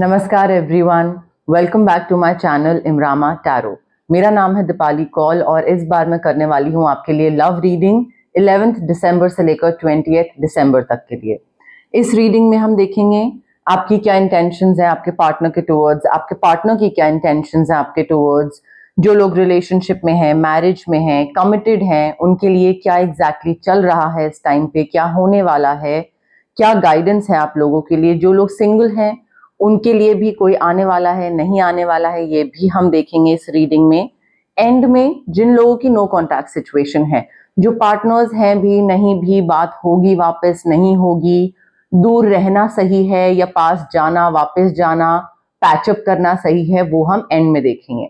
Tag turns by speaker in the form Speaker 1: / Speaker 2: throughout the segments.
Speaker 1: नमस्कार everyone, welcome back to my channel इमरामा tarot. मेरा नाम है दीपाली कौल और इस बार मैं करने वाली हूँ आपके लिए लव रीडिंग 11 दिसंबर से लेकर 20 दिसंबर तक के लिए। इस रीडिंग में हम देखेंगे आपकी क्या इंटेंशंस है आपके पार्टनर के टुवर्ड्स, आपके पार्टनर की क्या इंटेंशंस है आपके टुवर्ड्स, जो लोग रिलेशनशिप में हैं, मैरिज में हैं, कमिटेड हैं, उनके लिए क्या एग्जैक्टली चल रहा है इस टाइम पे, क्या होने वाला है, क्या गाइडेंस है आप लोगों के लिए। जो लोग सिंगल हैं उनके लिए भी कोई आने वाला है, नहीं आने वाला है, ये भी हम देखेंगे इस रीडिंग में। एंड में जिन लोगों की नो कॉन्टैक्ट सिचुएशन है, जो पार्टनर्स हैं भी, नहीं भी, बात होगी वापस नहीं होगी, दूर रहना सही है या पास जाना, वापस जाना, पैचअप करना सही है, वो हम एंड में देखेंगे।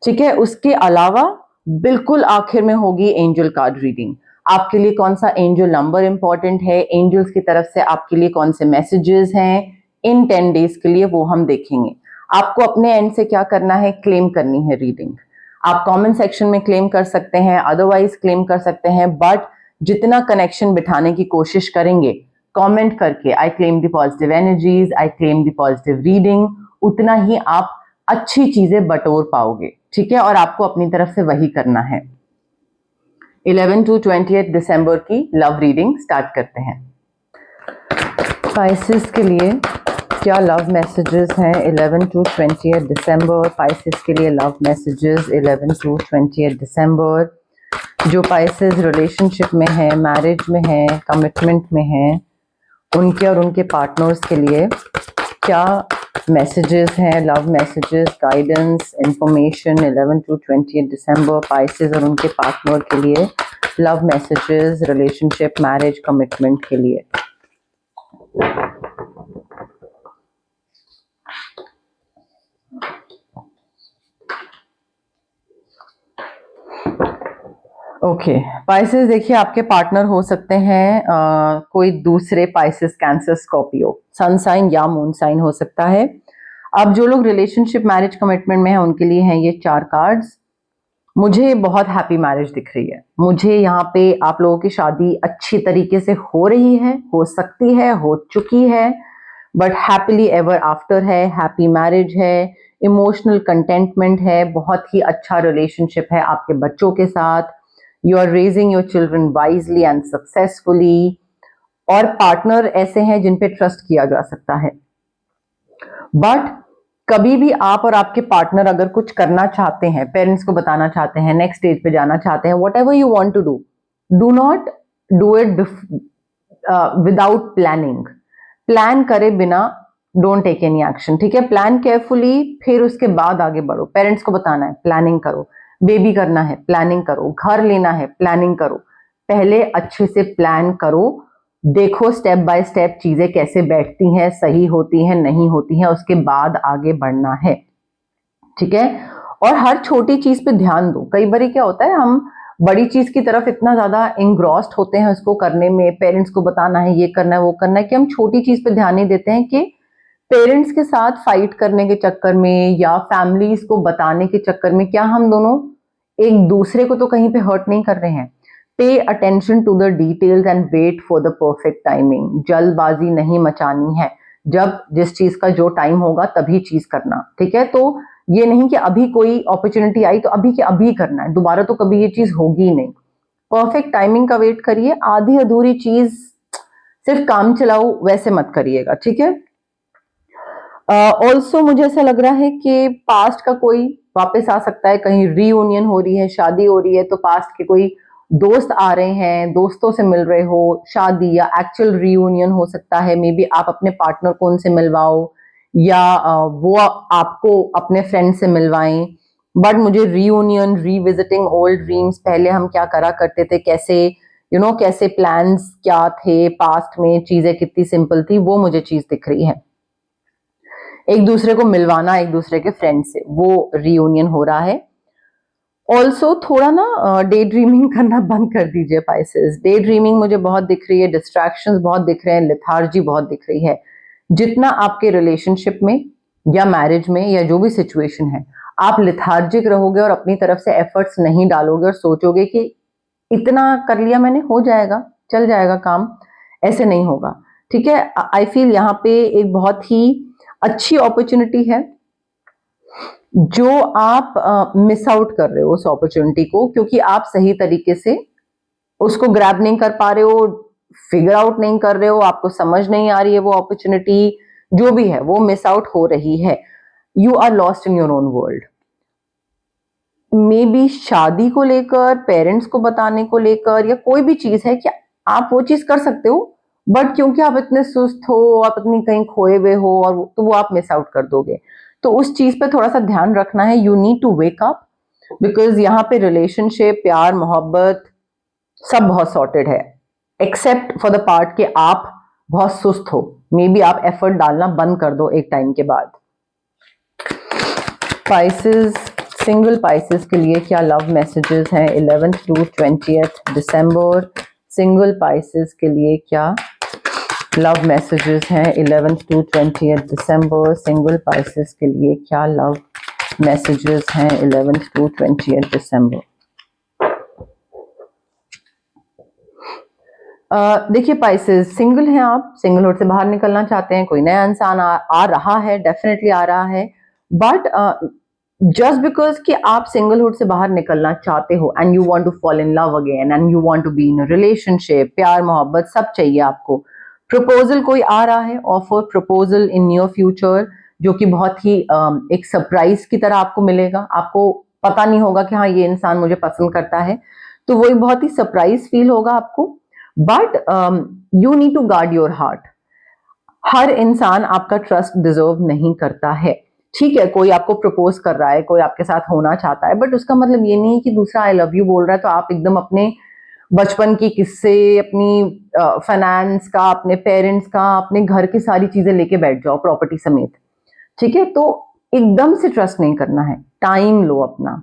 Speaker 1: ठीक है, उसके अलावा बिल्कुल आखिर में होगी एंजल कार्ड रीडिंग। आपके लिए कौन सा एंजल नंबर इंपॉर्टेंट है, एंजल्स की तरफ से आपके लिए कौन से मैसेजेस हैं इन 10 डेज के लिए, वो हम देखेंगे। आपको अपने एंड से क्या करना है, क्लेम करनी है रीडिंग। आप कमेंट सेक्शन में क्लेम कर सकते हैं, अदरवाइज क्लेम कर सकते हैं, बट जितना कनेक्शन बिठाने की कोशिश करेंगे कमेंट करके, I claim the positive energies, I claim the positive reading, उतना ही आप अच्छी चीजें बटोर पाओगे। ठीक है, और आपको अपनी तरफ से वही करना है। 11 to 20 दिसंबर की लव रीडिंग स्टार्ट करते हैं। पाइसेस के लिए क्या लव मैसेजेस हैं 11 to 20 दिसंबर। पाइसेस के लिए लव मैसेजेस 11 to 20 दिसंबर। जो पाइसेस रिलेशनशिप में है, मैरिज में है, कमिटमेंट में है, उनके और उनके पार्टनर्स के लिए क्या मैसेजेस हैं, love messages, guidance, information 11 to 20 December. Pisces और उनके पार्टनर के लिए love messages, relationship, marriage, commitment के लिए। ओके पाइसेस, देखिए आपके पार्टनर हो सकते हैं कोई दूसरे Pisces, Cancer, Scorpio, sun sign या मून साइन हो सकता है। अब जो लोग रिलेशनशिप, मैरिज, कमिटमेंट में हैं उनके लिए हैं ये 4 कार्ड्स। मुझे बहुत हैप्पी मैरिज दिख रही है। मुझे यहाँ पे आप लोगों की शादी अच्छी तरीके से हो रही है, हो सकती है, हो चुकी है, बट हैप्पीली एवर आफ्टर है, हैप्पी मैरिज है, इमोशनल कंटेंटमेंट है, बहुत ही अच्छा रिलेशनशिप है आपके बच्चों के साथ। You are raising your children wisely and successfully. और पार्टनर ऐसे हैं जिन पे ट्रस्ट किया जा सकता है। बट कभी भी आप और आपके पार्टनर अगर कुछ करना चाहते हैं, पेरेंट्स को बताना चाहते हैं, नेक्स्ट स्टेज पे जाना चाहते हैं, whatever you want to do not do it without planning. Plan करे बिना डोंट टेक एनी एक्शन। ठीक है, प्लान केयरफुली, फिर उसके बाद आगे बढ़ो। पेरेंट्स को बताना है, प्लानिंग करो। बेबी करना है, प्लानिंग करो। घर लेना है, प्लानिंग करो। पहले अच्छे से प्लान करो, देखो स्टेप बाय स्टेप चीजें कैसे बैठती हैं, सही होती हैं, नहीं होती हैं, उसके बाद आगे बढ़ना है। ठीक है, और हर छोटी चीज पे ध्यान दो। कई बार क्या होता है, हम बड़ी चीज की तरफ इतना ज्यादा इंग्रॉस्ड होते हैं उसको करने में, पेरेंट्स को बताना है, ये करना है, वो करना है, कि हम छोटी चीज पे ध्यान नहीं देते हैं कि पेरेंट्स के साथ फाइट करने के चक्कर में या फैमिलीज को बताने के चक्कर में क्या हम दोनों एक दूसरे को तो कहीं पे हर्ट नहीं कर रहे हैं। Pay attention to the details and wait for the perfect timing. जल्दबाजी नहीं मचानी है। जब जिस चीज का जो टाइम होगा तभी चीज करना। ठीक है, तो ये नहीं कि अभी कोई अपॉर्चुनिटी आई तो अभी के अभी करना है, दोबारा तो कभी ये चीज होगी नहीं। परफेक्ट टाइमिंग का वेट करिए। आधी अधूरी चीज सिर्फ काम चलाओ वैसे मत करिएगा। ठीक है, ऑल्सो मुझे ऐसा लग रहा है कि पास्ट का कोई वापस आ सकता है, कहीं रीयूनियन हो रही है, शादी हो रही है, तो पास्ट के कोई दोस्त आ रहे हैं, दोस्तों से मिल रहे हो, शादी या एक्चुअल रीयूनियन हो सकता है। मे बी आप अपने पार्टनर को उनसे मिलवाओ या वो आपको अपने फ्रेंड से मिलवाएं। बट मुझे रीयूनियन, रीविजिटिंग ओल्ड ड्रीम्स, पहले हम क्या करा करते थे, कैसे कैसे प्लान्स क्या थे पास्ट में, चीजें कितनी सिंपल थी, वो मुझे चीज दिख रही है। एक दूसरे को मिलवाना एक दूसरे के फ्रेंड से, वो रीयूनियन हो रहा है। ऑल्सो थोड़ा ना डे ड्रीमिंग करना बंद कर दीजिए पाइसेस। डे ड्रीमिंग मुझे बहुत दिख रही है, डिस्ट्रैक्शंस बहुत दिख रहे हैं, लेथार्जी बहुत दिख रही है। जितना आपके रिलेशनशिप में या मैरिज में या जो भी सिचुएशन है, आप लेथार्जिक रहोगे और अपनी तरफ से एफर्ट्स नहीं डालोगे और सोचोगे कि इतना कर लिया मैंने, हो जाएगा, चल जाएगा काम, ऐसे नहीं होगा। ठीक है, आई फील यहाँ पे एक बहुत ही अच्छी अपॉर्चुनिटी है जो आप मिस आउट कर रहे हो उस अपॉर्चुनिटी को, क्योंकि आप सही तरीके से उसको ग्रैब नहीं कर पा रहे हो, फिगर आउट नहीं कर रहे हो, आपको समझ नहीं आ रही है वो अपॉर्चुनिटी, जो भी है वो मिस आउट हो रही है। You are lost in your own world. Maybe शादी को लेकर, पेरेंट्स को बताने को लेकर, या कोई भी चीज है कि आप वो चीज कर सकते हो, बट क्योंकि आप इतने सुस्त हो, आप इतनी कहीं खोए हुए हो, और तो वो आप मिस आउट कर दोगे। तो उस चीज पे थोड़ा सा ध्यान रखना है। You need to wake up, because यहाँ पे रिलेशनशिप, प्यार, मोहब्बत सब बहुत सॉर्टेड है, एक्सेप्ट फॉर द पार्ट कि आप बहुत सुस्त हो। मे बी आप एफर्ट डालना बंद कर दो एक टाइम के बाद। पाइसेस, सिंगल पाइसेस के लिए क्या लव मैसेजेस हैं 11th to 20th December? Single Pisces के लिए क्या लव मैसेजेस हैं 11th to 20th December? Single Pisces के लिए क्या लव मैसेजेस हैं 11th to 20th दिसंबर? देखिए पाइसेस, सिंगल हैं आप, सिंगलहुड से बाहर निकलना चाहते हैं, कोई नया इंसान आ रहा है, डेफिनेटली आ रहा है, बट जस्ट बिकॉज कि आप सिंगलहुड से बाहर निकलना चाहते हो and you want to fall in love again and you want to be in relationship, प्यार मोहब्बत सब चाहिए आपको, प्रपोजल कोई आ रहा है, offer proposal in near future, जो कि बहुत ही एक सरप्राइज की तरह आपको मिलेगा। आपको पता नहीं होगा कि हाँ ये इंसान मुझे पसंद करता है, तो वो एक बहुत ही सरप्राइज फील होगा आपको। But you need to guard your heart. हर इंसान आपका ट्रस्ट डिजर्व नहीं करता है। ठीक है, कोई आपको प्रपोज कर रहा है, कोई आपके साथ होना चाहता है, बट उसका मतलब ये नहीं है कि दूसरा आई लव यू बोल रहा है तो आप एकदम अपने बचपन की किस्से, अपनी फाइनेंस का, अपने पेरेंट्स का, अपने घर की सारी चीजें लेके बैठ जाओ, प्रॉपर्टी समेत। ठीक है, तो एकदम से ट्रस्ट नहीं करना है, टाइम लो अपना,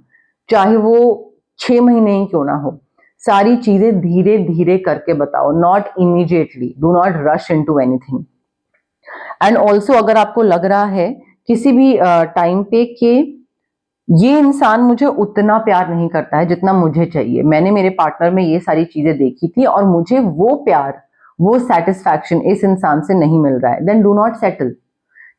Speaker 1: चाहे वो 6 महीने ही क्यों ना हो, सारी चीजें धीरे धीरे करके बताओ, not immediately, do not rush into anything. And also अगर आपको लग रहा है किसी भी टाइम पे कि ये इंसान मुझे उतना प्यार नहीं करता है जितना मुझे चाहिए, मैंने मेरे पार्टनर में ये सारी चीजें देखी थी और मुझे वो प्यार, वो सेटिस्फैक्शन इस इंसान से नहीं मिल रहा है, देन डू नॉट सेटल।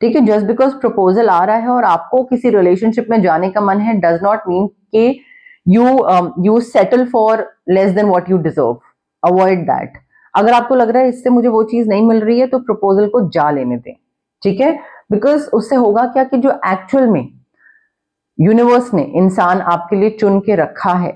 Speaker 1: ठीक है, जस्ट बिकॉज प्रपोजल आ रहा है और आपको किसी रिलेशनशिप में जाने का मन है, डज नॉट मीन कि you settle for less than what you deserve. Avoid that. अगर आपको लग रहा है इससे मुझे वो चीज नहीं मिल रही है तो प्रपोजल को जा लेने दें। ठीक है, बिकॉज उससे होगा क्या कि जो एक्चुअल में यूनिवर्स ने इंसान आपके लिए चुन के रखा है,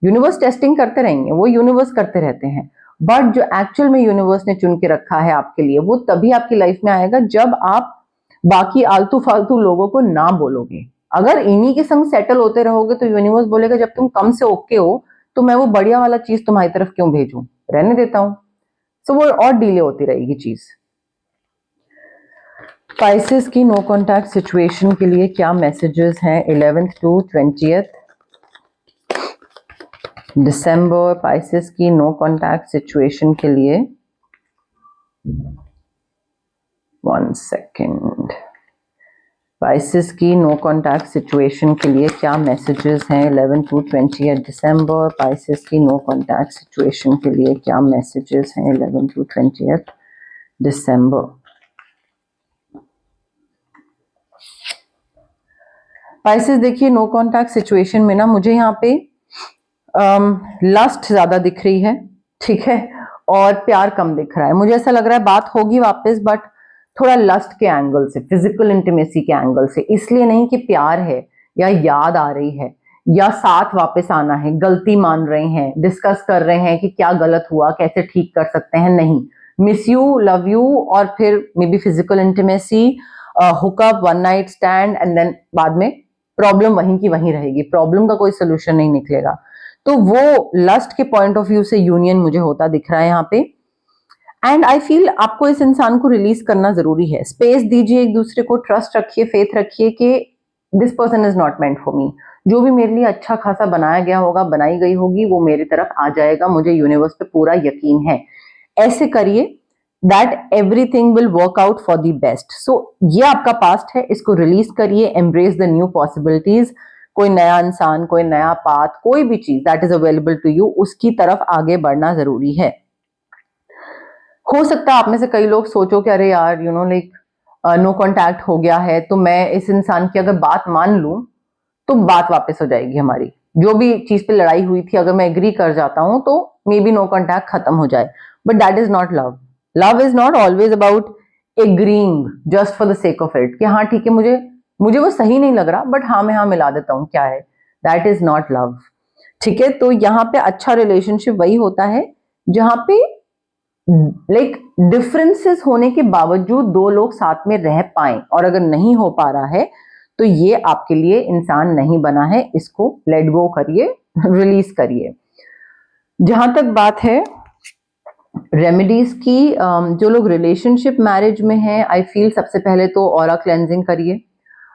Speaker 1: यूनिवर्स टेस्टिंग करते रहेंगे, वो यूनिवर्स करते रहते हैं, बट जो एक्चुअल में यूनिवर्स ने चुन के रखा है आपके लिए, वो तभी आपकी लाइफ में आएगा जब आप बाकी आलतू फालतू लोगों को ना बोलोगे। अगर इन्हीं के संग सेटल होते रहोगे तो यूनिवर्स बोलेगा जब तुम कम से ओके हो तो मैं वो बढ़िया वाला चीज तुम्हारी तरफ क्यों भेजूं, रहने देता हूं। सो वो और डिले होती रहेगी चीज। स्पाइसेस की नो कॉन्टैक्ट सिचुएशन के लिए क्या मैसेजेस हैं 11th to 20th December? Spices की नो कॉन्टैक्ट सिचुएशन के लिए 1 सेकेंड। स्पाइसेस की नो कॉन्टैक्ट सिचुएशन के लिए क्या मैसेजेस हैं 11th to 20th December? Spices की नो कॉन्टैक्ट सिचुएशन के लिए क्या मैसेजेस हैं 11th to 20th December? Spices देखिए, नो कॉन्टैक्ट सिचुएशन में ना मुझे यहाँ पे लस्ट ज्यादा दिख रही है, ठीक है, और प्यार कम दिख रहा है। मुझे ऐसा लग रहा है बात होगी वापस, बट थोड़ा लस्ट के एंगल से, फिजिकल इंटीमेसी के एंगल से, इसलिए नहीं कि प्यार है या याद आ रही है या साथ वापस आना है, गलती मान रहे हैं, डिस्कस कर रहे हैं कि क्या गलत हुआ, कैसे ठीक कर सकते हैं, नहीं, मिस यू, लव यू, और फिर maybe physical intimacy, hookup, one night stand, and then बाद में प्रॉब्लम वहीं की वहीं रहेगी, प्रॉब्लम का कोई सोल्यूशन नहीं निकलेगा। तो वो लस्ट के पॉइंट ऑफ व्यू से यूनियन मुझे होता दिख रहा है यहाँ पे। एंड आई फील आपको इस इंसान को रिलीज करना जरूरी है, स्पेस दीजिए एक दूसरे को, ट्रस्ट रखिए, फेथ रखिए कि this person is not meant for me, जो भी मेरे लिए अच्छा खासा बनाया गया होगा, बनाई गई होगी, वो मेरी तरफ आ जाएगा, मुझे यूनिवर्स पे पूरा यकीन है। ऐसे करिए that everything will work out for the best. So ये आपका पास्ट है, इसको रिलीज करिए, एम्ब्रेस द न्यू पॉसिबिलिटीज। कोई नया इंसान, कोई नया पाथ, कोई भी चीज that is available to you, उसकी तरफ आगे बढ़ना जरूरी है। हो सकता है आप में से कई लोग सोचो कि अरे यार, लाइक नो कांटेक्ट हो गया है, तो मैं इस इंसान की अगर बात मान लूं तो बात वापस हो जाएगी हमारी। जो भी चीज पे लड़ाई हुई थी अगर मैं एग्री कर जाता हूं तो मे बी नो कांटेक्ट खत्म हो जाए, but that is not love. Love is not always about agreeing just for the sake of it, कि हाँ ठीक है, मुझे मुझे वो सही नहीं लग रहा बट हाँ मैं हाँ मिला देता हूँ, क्या है, दैट इज नॉट लव। ठीक है, तो यहाँ पे अच्छा रिलेशनशिप वही होता है जहां पे लाइक डिफरेंसेस होने के बावजूद दो लोग साथ में रह पाए, और अगर नहीं हो पा रहा है तो ये आपके लिए इंसान नहीं बना है, इसको लेट गो करिए, रिलीज करिए। जहां तक बात है रेमेडीज की, जो लोग रिलेशनशिप मैरिज में हैं, आई फील सबसे पहले तो ऑरा क्लेंजिंग करिए,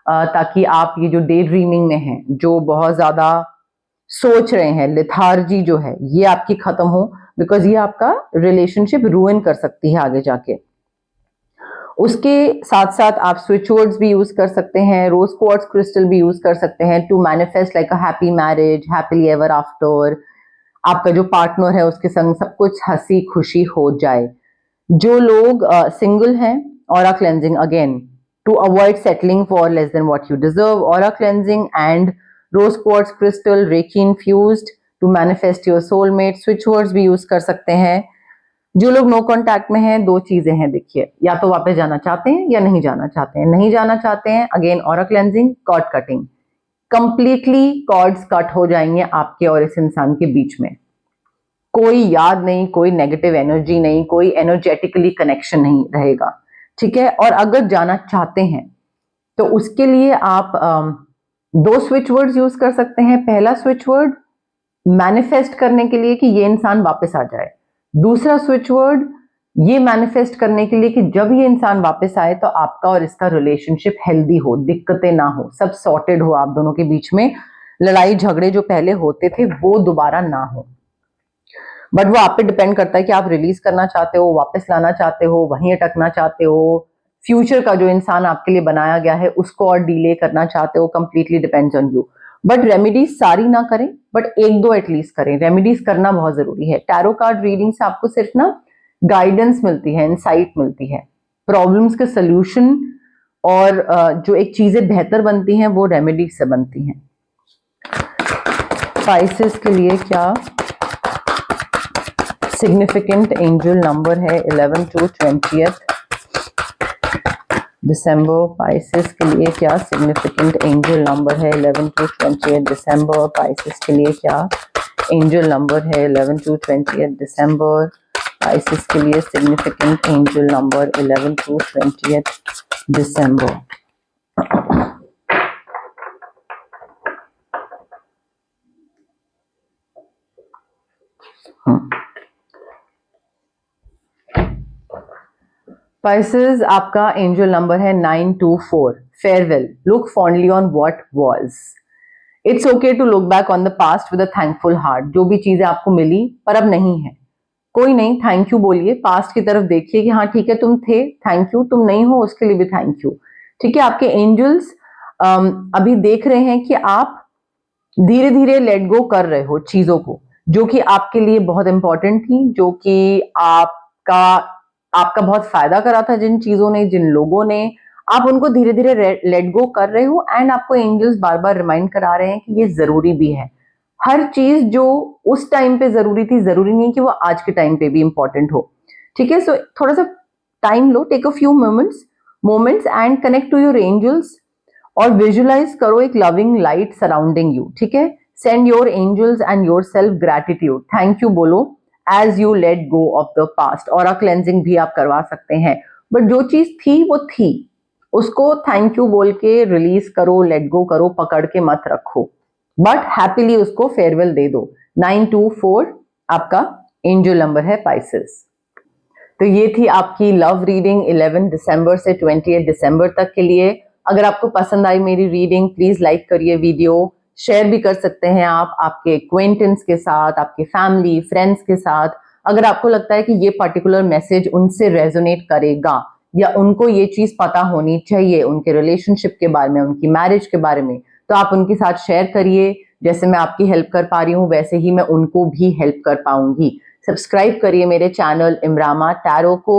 Speaker 1: ताकि आप ये जो डे ड्रीमिंग में हैं, जो बहुत ज्यादा सोच रहे हैं, लिथार्जी जो है ये आपकी खत्म हो, बिकॉज ये आपका रिलेशनशिप रूइन कर सकती है आगे जाके। उसके साथ साथ आप स्विच वर्ड्स भी यूज कर सकते हैं, रोज क्वार्ट्ज क्रिस्टल भी यूज कर सकते हैं to manifest like a happy marriage, happily ever after. आपका जो पार्टनर है उसके संग सब कुछ हंसी खुशी हो जाए। जो लोग सिंगल हैं, aura cleansing again to avoid settling for less than what you deserve, aura cleansing and rose quartz crystal reiki infused to manifest your soulmate. Switch words भी यूज कर सकते हैं। जो लोग नो कांटेक्ट में हैं, दो चीजें हैं देखिए, या तो वापस जाना चाहते हैं या नहीं जाना चाहते हैं। नहीं जाना चाहते हैं, again aura cleansing, cord cutting, completely cords cut हो जाएंगे आपके और इस इंसान के बीच में। कोई याद नहीं, कोई नेगेटिव एनर्जी नहीं, कोई एनर्जेटिकली कनेक्शन नहीं रहेगा। ठीक है, और अगर जाना चाहते हैं तो उसके लिए आप दो स्विच वर्ड्स यूज कर सकते हैं। पहला स्विच वर्ड मैनिफेस्ट करने के लिए कि ये इंसान वापस आ जाए। दूसरा स्विच वर्ड ये मैनिफेस्ट करने के लिए कि जब ये इंसान वापस आए तो आपका और इसका रिलेशनशिप हेल्दी हो, दिक्कतें ना हो, सब सॉर्टेड हो, आप दोनों के बीच में लड़ाई झगड़े जो पहले होते थे वो दोबारा ना हो। बट वो आप पे डिपेंड करता है कि आप रिलीज करना चाहते हो, वापस लाना चाहते हो, वहीं अटकना चाहते हो, फ्यूचर का जो इंसान आपके लिए बनाया गया है उसको और डिले करना चाहते हो, completely depends on you. But remedies सारी ना करें, बट एक दो एटलीस्ट करें। रेमेडीज करना बहुत जरूरी है। टैरो कार्ड रीडिंग से आपको सिर्फ ना गाइडेंस मिलती है, इंसाइट मिलती है, प्रॉब्लम्स के सोल्यूशन और जो एक चीजें बेहतर बनती हैं वो रेमेडीज से बनती हैं। स्पाइसेस के लिए क्या सिग्निफिकेंट एंजल नंबर है 11 to 20th दिसंबर? पाइसेस के लिए क्या सिग्निफिकेंट एंजल नंबर है 11 to 20th दिसंबर? पाइसेस के लिए क्या एंजल नंबर है 11 to 20th दिसंबर? पाइसेस के लिए significant angel number 11 to 20th दिसंबर। Pisces, आपका एंजल नंबर है 924, farewell, look fondly on what was. It's okay to look back on the past with a thankful heart. जो भी चीजें आपको मिली पर अब नहीं है, कोई नहीं, थैंक यू बोलिए, पास्ट की तरफ देखिए कि हाँ ठीक है तुम थे, थैंक यू, तुम नहीं हो उसके लिए भी थैंक यू। ठीक है, आपके एंजल्स अभी देख रहे हैं कि आप धीरे धीरे लेट गो कर रहे हो चीजों को जो कि आपके लिए बहुत इंपॉर्टेंट थी, जो कि आपका आपका बहुत फायदा करा था, जिन चीजों ने, जिन लोगों ने, आप उनको धीरे धीरे लेट गो कर रहे हो। एंड आपको एंजल्स बार बार रिमाइंड करा रहे हैं कि ये जरूरी भी है। हर चीज जो उस टाइम पे जरूरी थी, जरूरी नहीं कि वो आज के टाइम पे भी इंपॉर्टेंट हो। ठीक है, सो थोड़ा सा टाइम लो, take a few moments and connect to your angels और विजुलाइज करो एक लविंग लाइट सराउंडिंग यू। ठीक है, send your angels and yourself gratitude, thank you बोलो as you let go of the past. और cleansing भी आप करवा सकते हैं, बट जो चीज थी वो थी, उसको थैंक यू बोल के रिलीज करो, लेट गो करो, पकड़ के मत रखो, बट हैप्पीली उसको फेयरवेल दे दो। 924 आपका एंजल नंबर है पाइसेस। तो ये थी आपकी लव रीडिंग 11 दिसंबर से 28 दिसंबर तक के लिए। अगर आपको पसंद आई मेरी रीडिंग, प्लीज लाइक करिए वीडियो, शेयर भी कर सकते हैं आप आपके एक्वेंटेंस के साथ, आपके फैमिली फ्रेंड्स के साथ। अगर आपको लगता है कि ये पर्टिकुलर मैसेज उनसे रेजोनेट करेगा या उनको ये चीज पता होनी चाहिए उनके रिलेशनशिप के बारे में, उनकी मैरिज के बारे में, तो आप उनके साथ शेयर करिए। जैसे मैं आपकी हेल्प कर पा रही हूँ वैसे ही मैं उनको भी हेल्प कर पाऊंगी। सब्सक्राइब करिए मेरे चैनल इमरामा टैरो को,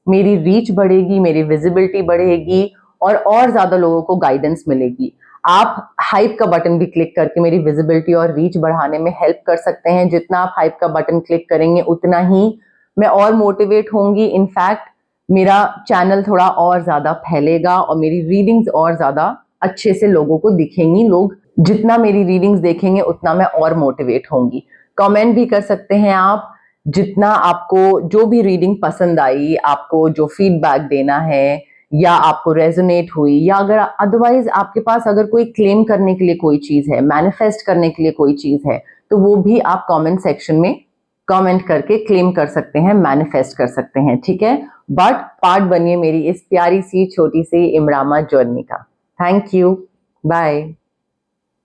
Speaker 1: मेरी रीच बढ़ेगी, मेरी विजिबिलिटी बढ़ेगी और ज्यादा लोगों को गाइडेंस मिलेगी। आप हाइप का बटन भी क्लिक करके मेरी विजिबिलिटी और रीच बढ़ाने में हेल्प कर सकते हैं। जितना आप हाइप का बटन क्लिक करेंगे उतना ही मैं और मोटिवेट होंगी। इनफैक्ट मेरा चैनल थोड़ा और ज्यादा फैलेगा और मेरी रीडिंग्स और ज्यादा अच्छे से लोगों को दिखेंगी। लोग जितना मेरी रीडिंग्स देखेंगे उतना मैं और मोटिवेट होंगी। कमेंट भी कर सकते हैं आप, जितना आपको जो भी रीडिंग पसंद आई, आपको जो फीडबैक देना है या आपको रेजोनेट हुई, या अगर अदरवाइज आपके पास अगर कोई क्लेम करने के लिए कोई चीज है, मैनिफेस्ट करने के लिए कोई चीज है, तो वो भी आप कमेंट सेक्शन में कमेंट करके क्लेम कर सकते हैं, मैनिफेस्ट कर सकते हैं, ठीक है। बट पार्ट बनिए मेरी इस प्यारी सी छोटी सी इमरामा जर्नी का। Thank you, bye.